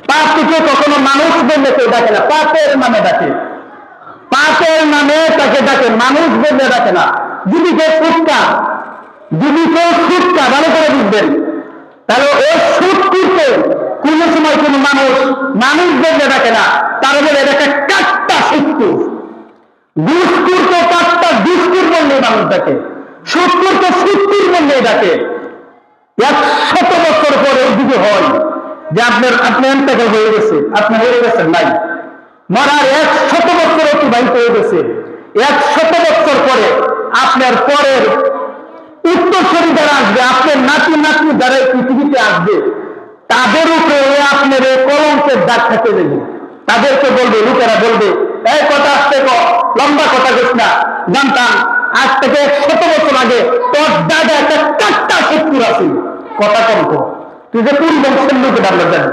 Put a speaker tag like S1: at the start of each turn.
S1: পাপকে কখনো মানুষ বললে কেউ ডাকে না, পাপের নামে ডাকে, পাপের নামে তাকে ডাকে, মানুষ বললে ডাকে না। যদি কেউ ফুটকা, যদি কেউ ফুটকা ভালো করে বুঝবেন, তাহলে ওই সুদকে কোনো সময় কোনো মানুষ মানুষ বললে ডাকে না, তার বলে এটা একটা কাট্টা সুদকুর। দুষ্কুরকে কাট্টা দুষ্কুর বললে মানুষ ডাকে, সুদকুরকে সুদকুর বললে ডাকে। 100 বছর পরে যদি হয় যে আপনি এন্টাকে হয়ে গেছে, আপনি হয়ে গেছেন নাই, মরার 100 বছর অতিবাহিত হয়ে গেছে, 100 বছর পরে আপনার পরের উত্তরসূরি যারা আসবে, আপনার নাতি নাতনি যারা পৃথিবীতে আসবে, তাদের উপরে আপনার এই কলঙ্কের দাগ থাকে দেবে। তাদেরকে বলবে, লোকেরা বলবে, এই কথা আসতে লম্বা কথা কইস না, জানতাম আজ থেকে 100 বছর আগে তোর দাদা একটা কাট্টা শত্রু আছে। কথা কম, তুই যে কোন বংশের লোকের আমরা জানি।